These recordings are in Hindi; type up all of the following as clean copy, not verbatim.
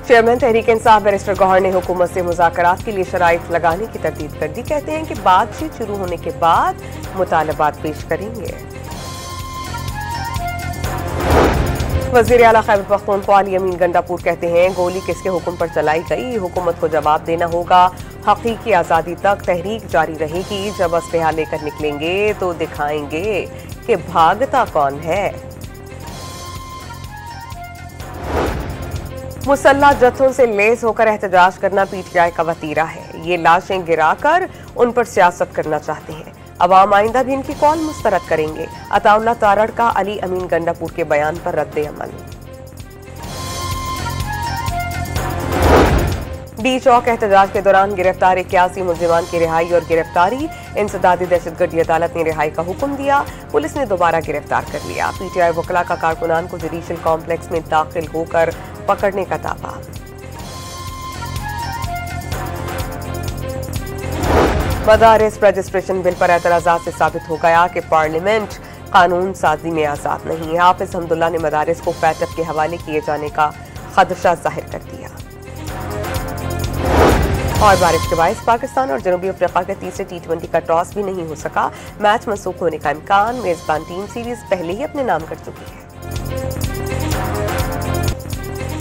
चेयरमैन तहरीक इंसाफ बैरिस्टर गौहर ने हुकूमत से मुज़ाकरात के लिए शराइत लगाने की तरदीद कर दी। कहते हैं कि बातचीत शुरू होने के बाद मुतालबात पेश करेंगे। वज़ीर आला खैबर पख्तूनख्वा अली अमीन गंडापुर कहते हैं गोली किसके हुक्म पर चलाई गई, हुकूमत को जवाब देना होगा। हकीकी आज़ादी तक तहरीक जारी रहेगी। जब असलहा लेकर निकलेंगे तो दिखाएंगे कि भागता कौन है। मुसल्ला जत्थों से लेस होकर एहतजाज करना पीटीआई का वतीरा है। ये लाशें गिराकर उन पर सियासत करना चाहते हैं। अवाम आइंदा भी इनकी कॉल मुस्तरद करेंगे। अताउल्लाह तारड़ का अली अमीन गंडापुर के बयान पर रद्द अमल। डी चौक एहतजाज के दौरान गिरफ्तार 81 मुलजिमान की रिहाई और गिरफ्तारी। इंसदादी दहशतगर्दी अदालत ने रिहाई का हुक्म दिया। पुलिस ने दोबारा गिरफ्तार कर लिया। पीटीआई वकला का कारकुनान को जुडिशल कॉम्प्लेक्स में दाखिल होकर पकड़ने का दावा। मदारिस रजिस्ट्रेशन बिल पर एतराज़ात से साबित हो गया कि पार्लियामेंट कानून साजी में आज़ाद नहीं है। हाफिज हमदुल्ला ने मदारिस को फैटअप के हवाले किए जाने का खदशा जाहिर कर दिया। और बारिश के बायस पाकिस्तान और जनूबी अफ्रीका के तीसरे T20 का टॉस भी नहीं हो सका। मैच मनसूख होने का इम्कान। मेजबान टीम सीरीज पहले ही अपने नाम कर चुकी है।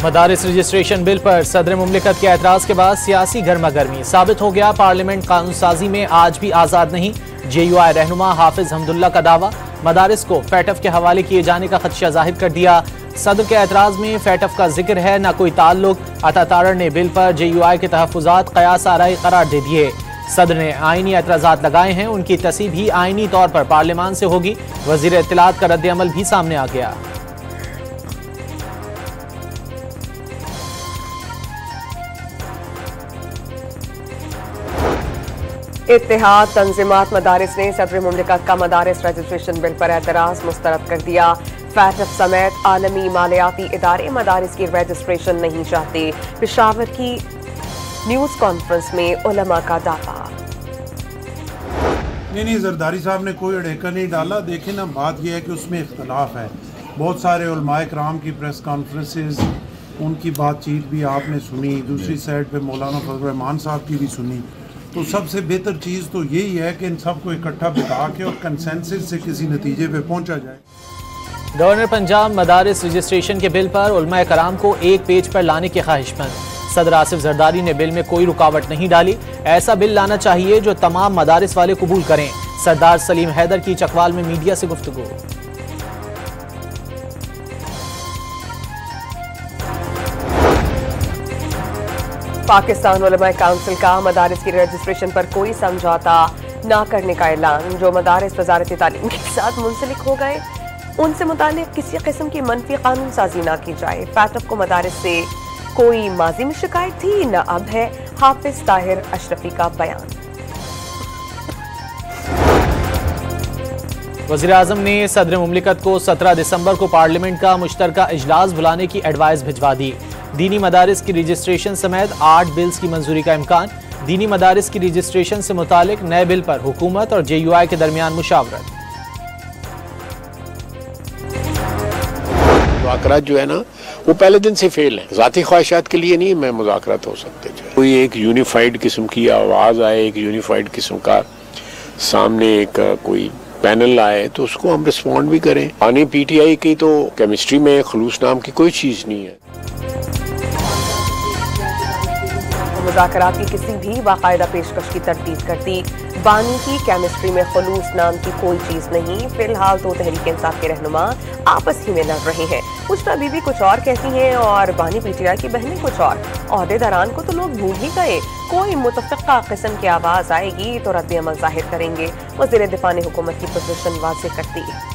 मदारिस रजिस्ट्रेशन बिल पर सदर मुमलिकत के एतराज के बाद सियासी गर्मा गर्मी। साबित हो गया पार्लियामेंट कानून साजी में आज भी आज़ाद नहीं। JUI रहनुमा हाफिज हमदुल्ला का दावा। मदारिस को फैटफ के हवाले किए जाने का खदशा जाहिर कर दिया। सदर के एतराज में फैटफ का जिक्र है न कोई ताल्लुक। अता तारड़ ने बिल पर JUI के तहफ़्फ़ुज़ात क़यास आराई करार दे दिए। सदर ने आईनी एतराज़ात लगाए हैं। उनकी तस्दीक भी आईनी तौर पर पार्लियामान से होगी। वज़ीर इत्तलात का रद्द अमल भी सामने आ गया। इत्तेहाद तंजीमात मदारिस ने सदर मुमलिकत का मदारिस रजिस्ट्रेशन बिल पर एतराज़ मुस्तरद कर दिया। फैटफ समेत आलमी मालियाती इदारे मदारिस की रजिस्ट्रेशन नहीं चाहते। पेशावर की न्यूज़ कॉन्फ्रेंस में उलमा का दावा। नहीं, जरदारी साहब ने कोई अड़ेका नहीं डाला। देखें ना, बात यह है कि उसमें इख्तलाफ है। बहुत सारे उलमाए कराम की प्रेस कॉन्फ्रेंसेस, उनकी बातचीत भी आपने सुनी। दूसरी साइड पे मौलाना फजल रहमान साहब की भी सुनी। तो सबसे बेहतर चीज़ तो यही है कि इन सबको इकट्ठा बिठा के और कंसेंसस से किसी नतीजे पे पहुंचा जाए। गवर्नर पंजाब मदारिस रजिस्ट्रेशन के बिल पर उलमाए कराम को एक पेज पर लाने की ख्वाहिशमंद। सदर आसिफ जरदारी ने बिल में कोई रुकावट नहीं डाली। ऐसा बिल लाना चाहिए जो तमाम मदारिस वाले कबूल करें। सरदार सलीम हैदर की चकवाल में मीडिया से गुफ्तगू। पाकिस्तान उलमाए काउंसिल का मदारिस की रजिस्ट्रेशन पर कोई समझौता न करने का ऐलान। जो मदारिस वजारत तालीम के साथ मुंसलिक हो गए उनसे मुताल्लिक किसी किस्म की मनफी कानून साजी न की जाए। फैटफ को मदारिस से कोई माजी में शिकायत थी न अब है। हाफिज ताहिर अशरफी का बयान। वज़ीर आज़म ने सदर मुमलिकत को 17 दिसंबर को पार्लियामेंट का मुश्तरका इजलास बुलाने की एडवाइस भिजवा दी। दीनी मदारिस की रजिस्ट्रेशन समेत 8 बिल्स की मंजूरी का इम्कान। दीनी मदारिस की रजिस्ट्रेशन से मुतालिक नए बिल पर हुकूमत और JUI के दरमियान मुशावरत। मुज़ाकरात जो है ना, वो पहले दिन से फेल है। ज़ाती ख्वाहिशात के लिए नहीं मैं मुज़ाकरात हो सकते। कोई एक यूनिफाइड किस्म की आवाज़ आए, एक यूनिफाइड किस्म का सामने एक कोई पैनल आए तो उसको हम रिस्पॉन्ड भी करें। आने PTI की तो केमिस्ट्री में खलूस नाम की कोई चीज़ नहीं है। मुज़ाकरात की किसी भी बाकायदा पेशकश की तरदीद करती। बानी की केमिस्ट्री में खलूस नाम की कोई चीज नहीं। फिलहाल तो तहरीक इंसाफ के रहनुमा आपस ही में लड़ रहे हैं। मुश्ता बीबी कुछ और कहती हैं और बानी PTI की बहनें कुछ और। ओहदेदारान को तो लोग भूल ही गए। कोई मुतफ़िक़ा किस्म की आवाज आएगी तो रद्द अमल जाहिर करेंगे। वज़ीर दिफा ने हुकूमत की पोजीशन वाज़ेह कर दी।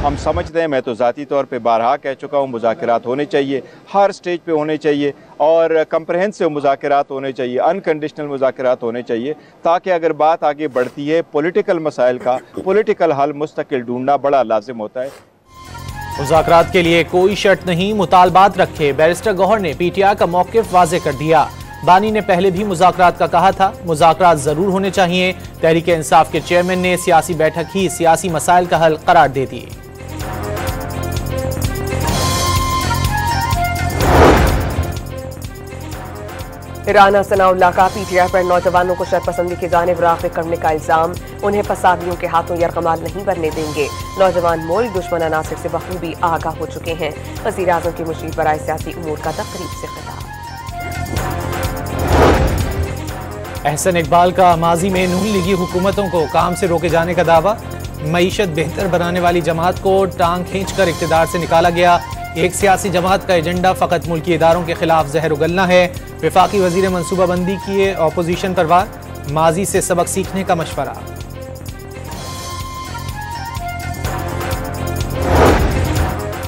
हम समझते हैं, मैं तो ज़ाती तौर पे बारहा कह चुका हूँ, मुज़ाकरात होने चाहिए, हर स्टेज पे होने चाहिए और कम्प्रहेंसिव मुज़ाकरात होने चाहिए, अनकंडीशनल मुज़ाकरात होने चाहिए, ताकि अगर बात आगे बढ़ती है पॉलिटिकल मसाइल का पॉलिटिकल हल मुस्तकिल ढूंढना बड़ा लाजिम होता है। मुज़ाकरात के लिए कोई शर्त नहीं, मुतालबात रखे। बैरिस्टर गौहर ने PTI का मौक़िफ़ वाज़ेह कर दिया। बानी ने पहले भी मुज़ाकरात का कहा था, मुज़ाकरात जरूर होने चाहिए। तहरीक इंसाफ के चेयरमैन ने सियासी बैठक ही सियासी मसाइल का हल करार दे दिए। राना सनाउल्लाह का पीटीआई पर नौजवानों को शरपसंदी की जानिब राग़िब करने का इल्जाम। उन्हें फसादियों के हाथों यरगमाल नहीं बनने देंगे। नौजवान मुल्क दुश्मन अनासिर से बखूबी आगाह हो चुके हैं। वज़ीर आज़म की मुशीर बराए सियासी उमूर का तकरीब से खिताब। अहसन इकबाल का माजी में नून लीगी हुकूमतों को काम से रोके जाने का दावा। मईशत बेहतर बनाने वाली जमात को टांग खींचकर इक़्तिदार से निकाला गया। एक सियासी जमात का एजेंडा फ़कत मुल्की इदारों के खिलाफ जहर उगलना है। वफाकी वजीर मनसूबाबंदी किए अपोजिशन पर वार। माजी से सबक सीखने का मशवरा।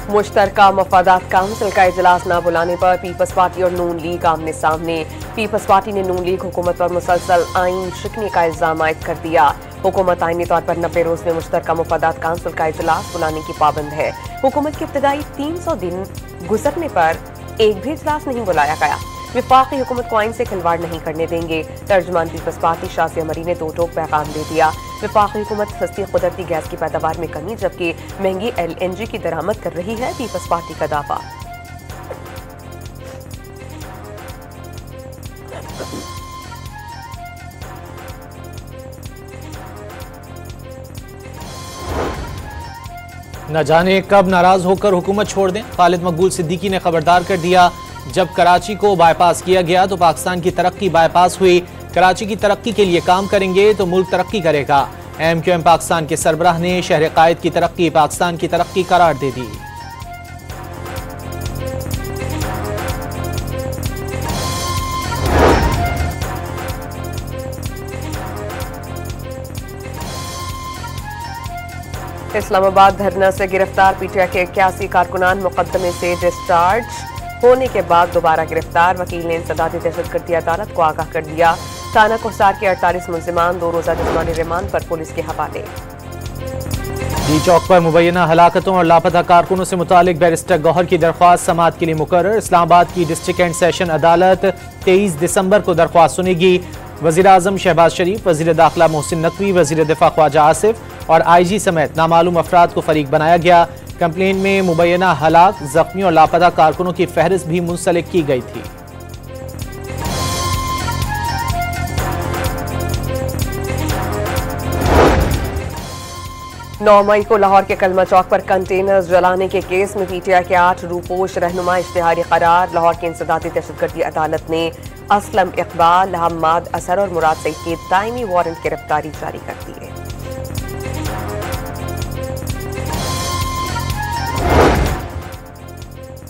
मुश्तरका मफादात काउंसिल का इजलास न बुलाने पर पीपल्स पार्टी और नून लीग आमने सामने। पीपल्स पार्टी ने नून लीग हुकूमत पर मुसलसल आइन शिकने का इल्जाम आयद कर दिया। हुकूमत आइनी तौर पर 90 रोज में मुश्तरका मफादात काउंसिल का इजलास बुलाने की पाबंद है। हुकूमत के इब्तदाई 300 दिन गुजरने पर एक भी इजलास नहीं बुलाया गया। वफाकी हुकूमत को आइन से खिलवाड़ नहीं करने देंगे। तर्जुमान पीपल्स पार्टी शाह अमरी ने दो टोक पैगाम दे दिया। वफाकी हुकूमत सस्ती कुदरती गैस की पैदावार में कमी जबकि महंगी LNG की दरामद कर रही है। पीपल्स पार्टी का दावा। न जाने कब नाराज होकर हुकूमत छोड़ दें। खालिद मकबूल सिद्दीकी ने खबरदार कर दिया, जब कराची को बाईपास किया गया तो पाकिस्तान की तरक्की बाईपास हुई। कराची की तरक्की के लिए काम करेंगे तो मुल्क तरक्की करेगा। MQM पाकिस्तान के सरबराह ने शहर कायद की तरक्की पाकिस्तान की तरक्की करार दे दी। इस्लामाबाद धरना से गिरफ्तार PTI के 81 कारकुनान मुकदमे से डिस्चार्ज होने के बाद दोबारा गिरफ्तार। वकील ने इंसदादी दहशतगर्दी अदालत को आगाह कर दिया। थाना कोहसार के 48 मुलजिमान 2 रोजा जिस्मानी रिमांड पर पुलिस के हवाले। डी चौक पर मुबैना हलाकतों और लापता कारकुनों से मुतालिक बैरिस्टर गौहर की दरख्वास्त समाअत के लिए मुकर्रर। इस्लामाबाद की डिस्ट्रिक्ट एंड सेशन अदालत 23 दिसंबर को दरख्वास्त सुनेगी। वज़ीर आज़म शहबाज शरीफ, वज़ीर दाखिला मोहसिन नकवी, वज़ीर दिफा ख्वाजा आसिफ और IG समेत नामालूम अफराद को फरीक बनाया गया। कंप्लेन में मुबैना हलाक, जख्मी और लापता कारकुनों की फहरिस्त भी मुंसलिक की गई थी। 9 मई को लाहौर के कलमा चौक पर कंटेनर्स जलाने के केस में PTI के 8 रूपोश रहनुमा इश्तिहारी करार। लाहौर की इंसदादी दहशतगर्दी अदालत ने असलम इकबाल, हम्माद असर और मुराद सईद की दायमी वारंट गिरफ्तारी जारी कर दी है।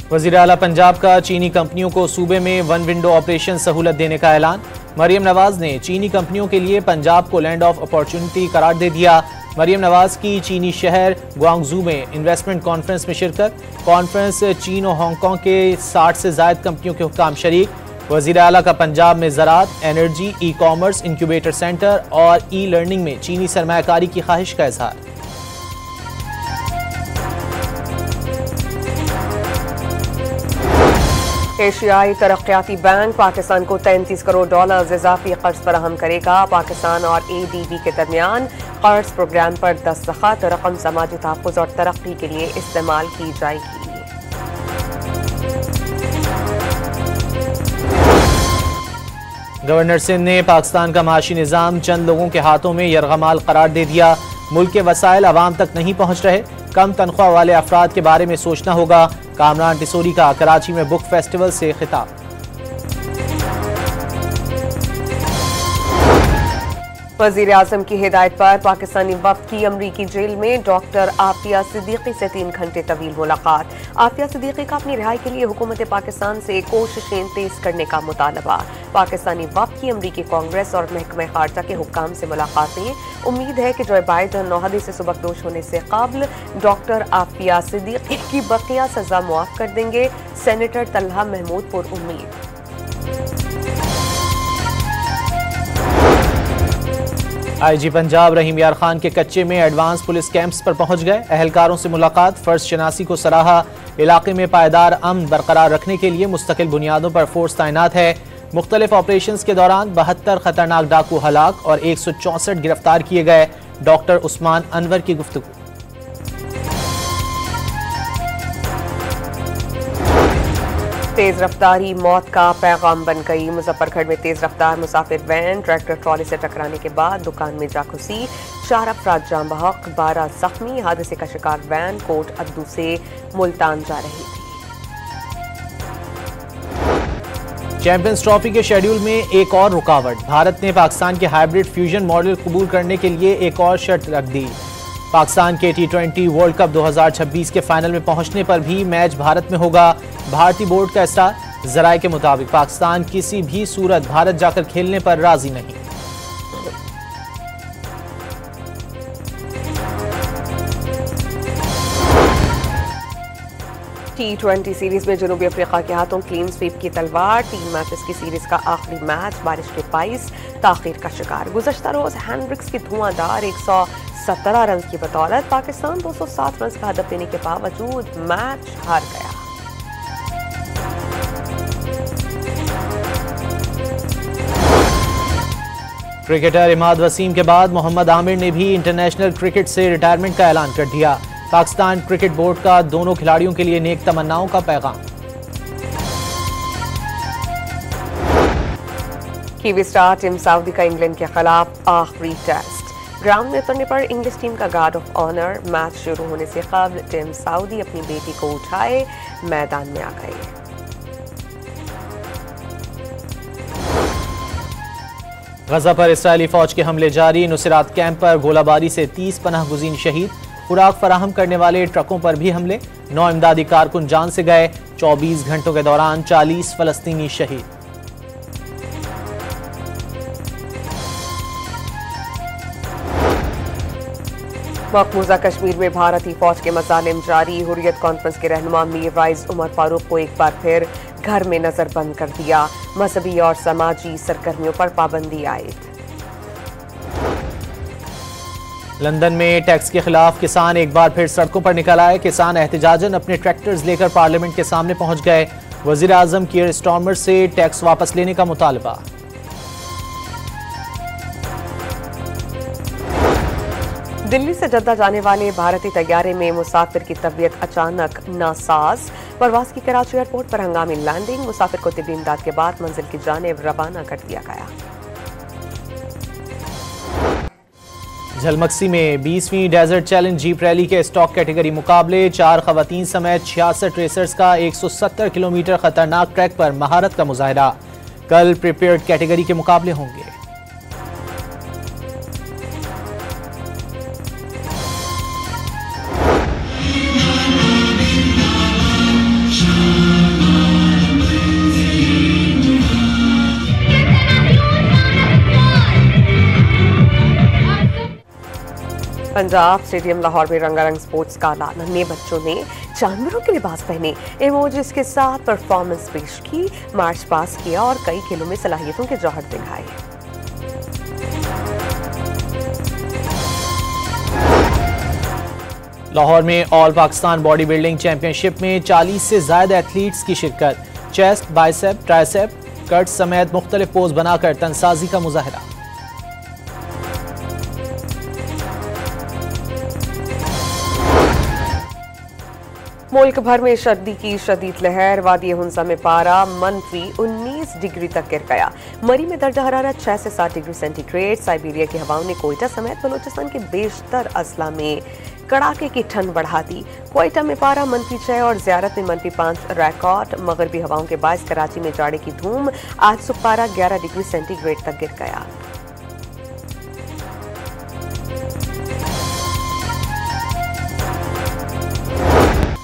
वज़ीर आला पंजाब का चीनी कंपनियों को सूबे में वन विंडो ऑपरेशन सहूलत देने का ऐलान। मरियम नवाज ने चीनी कंपनियों के लिए पंजाब को लैंड ऑफ अपॉर्चुनिटी करार दे दिया। मरियम नवाज की चीनी शहर ग्वांगजू में इन्वेस्टमेंट कॉन्फ्रेंस में शिरकत। कॉन्फ्रेंस चीन और हांगकांग के 60 से ज़ायद कंपनियों के हुक्काम शरीक। वज़ीर आला का पंजाब में ज़राअत, एनर्जी, ई-कॉमर्स, इंक्यूबेटर सेंटर और ई-लर्निंग में चीनी सरमायाकारी की ख्वाहिश का इजहार। एशियाई तरक्याती बैंक पाकिस्तान को $33 करोड़ इजाफी कर्ज फराहम करेगा। पाकिस्तान और ADB के दरमियान कर्ज प्रोग्राम पर दस्तखत। रकम समाजी तहफ़्फ़ुज़ और तरक्की के लिए इस्तेमाल की जाएगी। गवर्नर सिंध ने पाकिस्तान का माशी निज़ाम चंद लोगों के हाथों में यरगमाल करार दे दिया। मुल्क के वसाइल आवाम तक नहीं पहुँच रहे। कम तनख्वाह वाले अफराद के बारे में सोचना होगा। कामरान टिसोरी का कराची में बुक फेस्टिवल से खिताब। वज़ीर आज़म की हिदायत पर पाकिस्तानी वफ़द की अमरीकी जेल में डॉक्टर आफिया सिद्दीकी से 3 घंटे तवील मुलाकात। आफिया सिद्दीकी का अपनी रिहाई के लिए हुकूमत पाकिस्तान से कोशिशें तेज करने का मुतालबा। पाकिस्तानी वफ़द की अमरीकी कांग्रेस और महकमा खारजा के हुक्काम से मुलाकातें। उम्मीद है कि जो बाइडन नौहदी से सुबकदोश होने से कबल डॉक्टर आफिया सिद्दीकी की बकिया सजा मुआफ कर देंगे। सेनेटर तलहा महमूद पुर उम्मीद। IG पंजाब रहीम यार खान के कच्चे में एडवांस पुलिस कैंप्स पर पहुंच गए। अहलकारों से मुलाकात, फर्ज शनासी को सराहा। इलाके में पायदार अमन बरकरार रखने के लिए मुस्तकिल बुनियादों पर फोर्स तैनात है। मुख्तलिफ ऑपरेशंस के दौरान 72 खतरनाक डाकू हलाक और 164 गिरफ्तार किए गए। डॉक्टर उस्मान अनवर की गुफ्तगू। तेज रफ्तारी मौत का पैगाम बन गई। मुजफ्फरगढ़ में तेज रफ्तार मुसाफिर वैन ट्रैक्टर ट्रॉली से टकराने के बाद दुकान में जा घुसी। 4 अफराद जाम बहक, 12 जख्मी। हादसे का शिकार वैन कोट अद्दू से मुल्तान जा रही थी। चैंपियंस ट्रॉफी के शेड्यूल में एक और रुकावट। भारत ने पाकिस्तान के हाइब्रिड फ्यूजन मॉडल कबूल करने के लिए एक और शर्त रख दी। पाकिस्तान के T20 वर्ल्ड कप 2026 के फाइनल में पहुंचने पर भी मैच भारत में होगा। भारतीय बोर्ड का इस्तार। जराये के मुताबिक पाकिस्तान किसी भी सूरत भारत जाकर खेलने पर राजी नहीं। T20 सीरीज में जनूबी अफ्रीका के हाथों क्लीन स्वीप की तलवार। 3 मैचेस की सीरीज का आखिरी मैच बारिश के बाइस ताखीर का शिकार। गुज़श्ता रोज हैंड्रिक्स की धुआंधार 117 रन की बदौलत पाकिस्तान 207 रन का हदफ देने के बावजूद मैच हार गया। क्रिकेटर इमाद वसीम के बाद मोहम्मद आमिर ने भी इंटरनेशनल क्रिकेट से रिटायरमेंट का ऐलान कर दिया। पाकिस्तान क्रिकेट बोर्ड का दोनों खिलाड़ियों के लिए नेक तमन्नाओं का पैगाम। कीवी स्टार टिम साउदी का इंग्लैंड के खिलाफ आखिरी टेस्ट। ग्राउंड में उतरने पर इंग्लिश टीम का गार्ड ऑफ ऑनर। मैच शुरू होने से कबल टिम साउदी अपनी बेटी को उठाए मैदान में आ गए। गजा पर इस्राएली फौज के हमले जारी। नुसरात कैंप पर गोलाबारी से 30 पनाह गुज़ीन शहीद। खुराक फराहम करने वाले ट्रकों पर भी हमले। 9 इमदादी कारकुन जान से गए। 24 घंटों के दौरान 40 फलस्तीनी शहीद। मकबूजा कश्मीर में भारतीय फौज के मजालिम जारी। हुर्रियत कॉन्फ्रेंस के रहनुमा मीर वाइज उमर फारूक को एक बार फिर घर में नजरबंद कर दिया। मजहबी और समाजी सरगर्मियों पर पाबंदी आयद। लंदन में टैक्स के खिलाफ किसान एक बार फिर सड़कों पर निकल आए। किसान एहतजाजन अपने ट्रैक्टर्स लेकर पार्लियामेंट के सामने पहुंच गए। वजीर आजम कीयर स्टार्मर से टैक्स वापस लेने का मुतालबा। दिल्ली से जद्दा जाने वाले भारतीय तैयारे में मुसाफिर की तबीयत अचानक नासाज। परवाज की कराची एयरपोर्ट पर हंगामी लैंडिंग। मुसाफिर को तिब्बी इमदाद के बाद मंजिल की जानिब रवाना कर दिया गया। झलमक्सी में 20वीं डेजर्ट चैलेंज जीप रैली के स्टॉक कैटेगरी मुकाबले। 4 खवातीन समेत 66 रेसर्स का 170 किलोमीटर खतरनाक ट्रैक पर महारत का मुजाहिरा। कल प्रिपेयर्ड कैटेगरी के मुकाबले होंगे। पंजाब स्टेडियम लाहौर में रंगारंग स्पोर्ट्स गाला। नन्हे बच्चों ने जानवरों के लिबास पहने, इमोजीज के साथ परफॉर्मेंस पेश की, मार्च पास किया और कई खेलों में सलाहियतों के जौहर दिखाए। लाहौर में all Pakistan body building championship में 40 से ज्यादा एथलीट्स की शिरकत। चेस्ट, बाइसेप, ट्राइसेप, कट समेत मुख्तलिफ पोज बनाकर तनसाजी का मुजाहिरा। मुल्क भर में सर्दी की शदीद लहर। वादी हुंसा में पारा -19 डिग्री तक गिर गया। मरी में दर्जा हरारत 6 से 7 डिग्री सेंटीग्रेड। साइबेरिया की हवाओं ने कोयटा समेत बलोचिस्तान के बेशतर अजला में कड़ाके की ठंड बढ़ा दी। कोयटा में पारा -6 और ज़ियारत में -5 रिकॉर्ड। मगरबी हवाओं के बायस कराची में जाड़े की धूम। आज सुबह पारा 11 डिग्री सेंटीग्रेड तक गिर गया।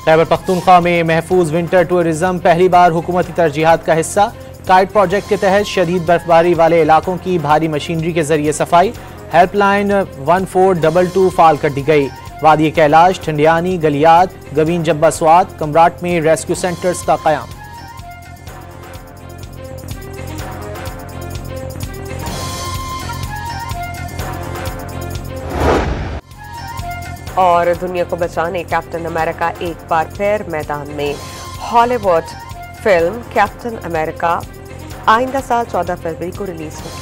खैबर पख्तूनख्वा में महफूज विंटर टूरिज्म पहली बार हुकूमती तरजीहात का हिस्सा। काइट प्रोजेक्ट के तहत शदीद बर्फबारी वाले इलाकों की भारी मशीनरी के जरिए सफाई। हेल्पलाइन 1422 फाल कर दी गई। वादी कैलाश, ठंडियानी, गलियात, गवीन जब्बा स्वाद, कमराट में रेस्क्यू सेंटर्स का क़याम। और दुनिया को बचाने कैप्टन अमेरिका एक बार फिर मैदान में। हॉलीवुड फिल्म कैप्टन अमेरिका आइंदा साल 14 फरवरी को रिलीज होगी।